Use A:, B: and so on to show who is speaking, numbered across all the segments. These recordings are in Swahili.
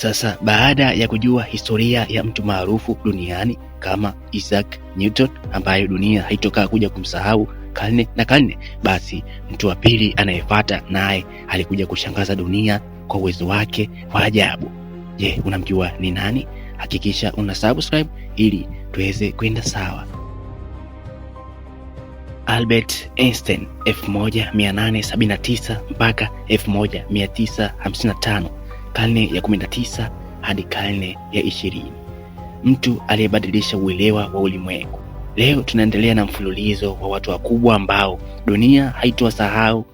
A: Sasa baada ya kujua historia ya mtu maarufu duniani kama Isaac Newton ambayo dunia haitokaa kuja kumsahau karne na karne, basi mtu wa pili anayefuata naye alikuja kushangaza dunia kwa uwezo wake wa ajabu. Je, unamjua ni nani? Hakikisha una subscribe ili tuweze kwenda sawa. Albert Einstein 1879 mpaka 1955, karne ya 19 hadi karne ya 20. Mtu aliyebadilisha uelewa wa ulimwengu. Leo tunaendelea na mfululizo wa watu wakubwa ambao dunia haitowasahau.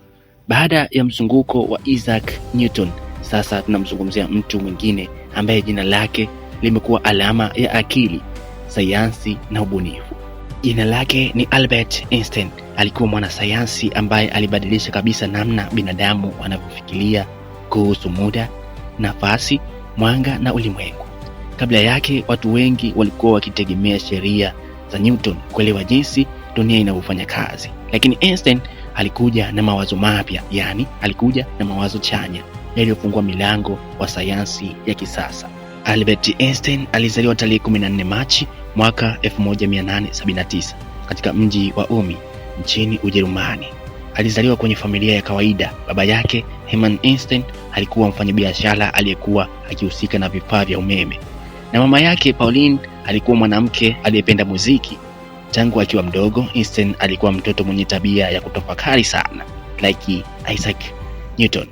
A: Baada ya mzunguko wa Isaac Newton, sasa tunamzungumzia mtu mwingine ambaye jina lake limekuwa alama ya akili, sayansi na ubunifu. Jina lake ni Albert Einstein. Alikuwa mwanasayansi ambaye alibadilisha kabisa namna binadamu wanavyofikiria kuhusu muda, nafasi, mwanga na ulimwengu. Kabla yake watu wengi walikuwa wakitegemea sheria za Newton kuelewa jinsi dunia inavyofanya kazi, lakini Einstein alikuja na mawazo mapya, yani alikuja na mawazo chanya yaliyofungua milango wa sayansi ya kisasa. Albert Einstein alizaliwa tarehe 14 Machi mwaka 1879 katika mji wa Ulm nchini Ujerumani. Alizaliwa kwenye familia ya kawaida. Baba yake Hermann Einstein alikuwa mfanyabiashara aliyekuwa akihusika na vifaa vya umeme, na mama yake Pauline alikuwa mwanamke aliyependa muziki. Tangu akiwa mdogo, Einstein alikuwa mtoto mwenye tabia ya kutafakari sana, like Isaac Newton.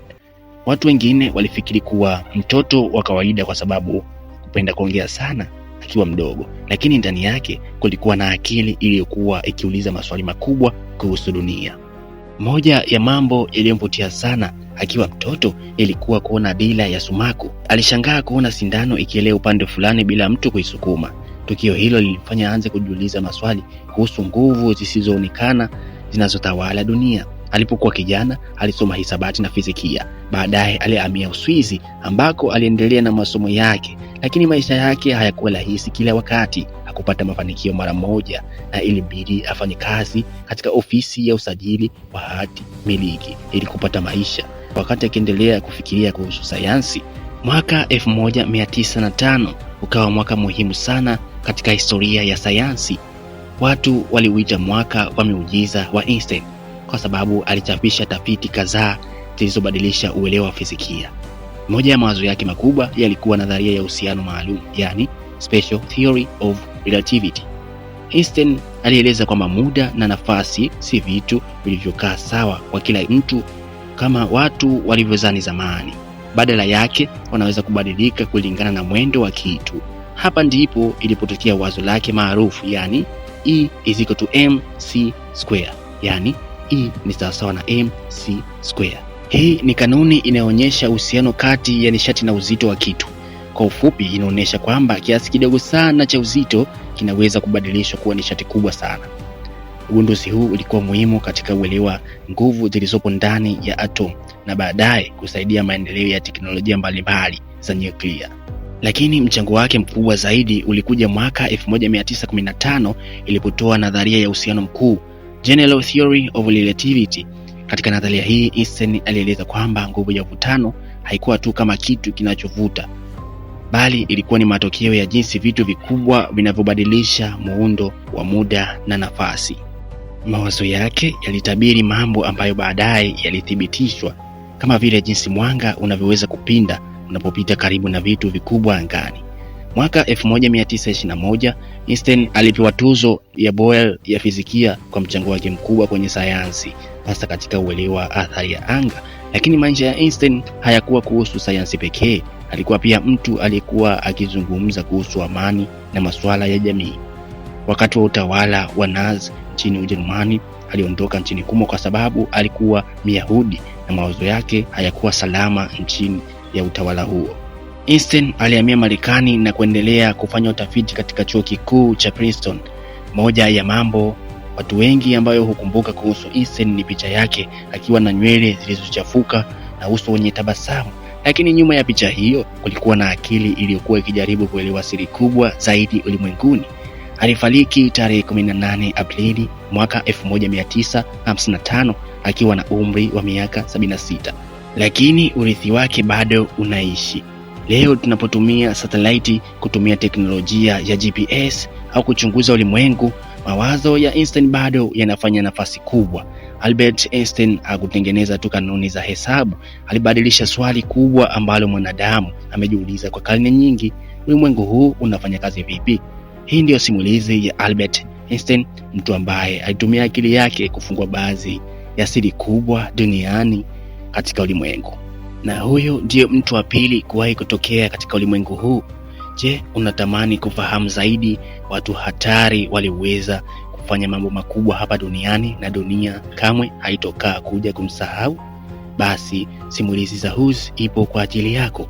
A: Watu wengine walifikiri kuwa mtoto wa kawaida kwa sababu kupenda kuongea sana akiwa mdogo, lakini ndani yake kulikuwa na akili iliyokuwa ikiuliza maswali makubwa kuhusu dunia. Moja ya mambo yaliyomvutia sana akiwa mtoto ilikuwa kuona bila ya sumaku. Alishangaa kuona sindano ikielea upande fulani bila mtu kuisukuma. Tukio hilo lilimfanya aanze kujiuliza maswali kuhusu nguvu zisizoonekana zinazotawala dunia. Alipokuwa kijana, alisoma hisabati na fizikia. Baadaye alihamia Uswizi ambako aliendelea na masomo yake, lakini maisha yake hayakuwa rahisi kila wakati. Hakupata mafanikio mara moja na ilibidi afanye kazi katika ofisi ya usajili wa hati miliki ili kupata maisha. Wakati akiendelea kufikiria kuhusu sayansi, mwaka 1905 ukawa mwaka muhimu sana katika historia ya sayansi. Watu waliuita mwaka wa miujiza wa Einstein kwa sababu alichapisha tafiti kadhaa zilizobadilisha uelewa wa fizikia. Moja ya mawazo yake makubwa yalikuwa nadharia ya uhusiano maalum, yani special theory of relativity. Einstein alieleza kwamba muda na nafasi si vitu vilivyokaa sawa kwa kila mtu kama watu walivyozani zamani. Badala yake wanaweza kubadilika kulingana na mwendo wa kitu. Hapa ndipo ilipotokea wazo lake maarufu, yani E = mc², yani E ni sawasawa na mc². Hii ni kanuni inayoonyesha uhusiano kati ya nishati na uzito wa kitu. Kwa ufupi, inaonyesha kwamba kiasi kidogo sana cha uzito kinaweza kubadilishwa kuwa nishati kubwa sana. Ugunduzi huu ulikuwa muhimu katika uelewa nguvu zilizopo ndani ya atomu na baadaye kusaidia maendeleo ya teknolojia mbalimbali za nyuklia. Lakini mchango wake mkubwa zaidi ulikuja mwaka 1915 ilipotoa nadharia ya uhusiano mkuu, General Theory of Relativity. Katika nadharia hii, Einstein alieleza kwamba nguvu ya mvutano haikuwa tu kama kitu kinachovuta, bali ilikuwa ni matokeo ya jinsi vitu vikubwa vinavyobadilisha muundo wa muda na nafasi. Mawazo yake yalitabiri mambo ambayo baadaye yalithibitishwa, kama vile jinsi mwanga unavyoweza kupinda unapopita karibu na vitu vikubwa angani. Mwaka 1921, Einstein alipewa tuzo ya Nobel ya fizikia kwa mchango wake mkubwa kwenye sayansi, hasa katika uelewa athari ya anga. Lakini maisha ya Einstein hayakuwa kuhusu sayansi pekee. Alikuwa pia mtu aliyekuwa akizungumza kuhusu amani na masuala ya jamii. Wakati wa utawala wa Nazi nchini Ujerumani, aliondoka nchini humo kwa sababu alikuwa Myahudi na mawazo yake hayakuwa salama nchini ya utawala huo. Einstein alihamia Marekani na kuendelea kufanya utafiti katika chuo kikuu cha Princeton. Moja ya mambo watu wengi ambayo hukumbuka kuhusu Einstein ni picha yake akiwa na nywele zilizochafuka na uso wenye tabasamu, lakini nyuma ya picha hiyo kulikuwa na akili iliyokuwa ikijaribu kuelewa siri kubwa zaidi ulimwenguni. Alifariki tarehe 18 Aprili mwaka 1955 akiwa na umri wa miaka 76, lakini urithi wake bado unaishi. Leo tunapotumia satellite, kutumia teknolojia ya GPS au kuchunguza ulimwengu, mawazo ya Einstein bado yanafanya nafasi kubwa. Albert Einstein hakutengeneza tu kanuni za hesabu, alibadilisha swali kubwa ambalo mwanadamu amejiuliza kwa karne nyingi: ulimwengu huu unafanya kazi vipi? Hii ndiyo simulizi ya Albert Einstein, mtu ambaye alitumia akili yake kufungua baadhi ya siri kubwa duniani katika ulimwengu. Na huyo ndiyo mtu wa pili kuwahi kutokea katika ulimwengu huu. Je, unatamani kufahamu zaidi watu hatari waliweza kufanya mambo makubwa hapa duniani na dunia kamwe haitokaa kuja kumsahau? Basi simulizi za Who's ipo kwa ajili yako.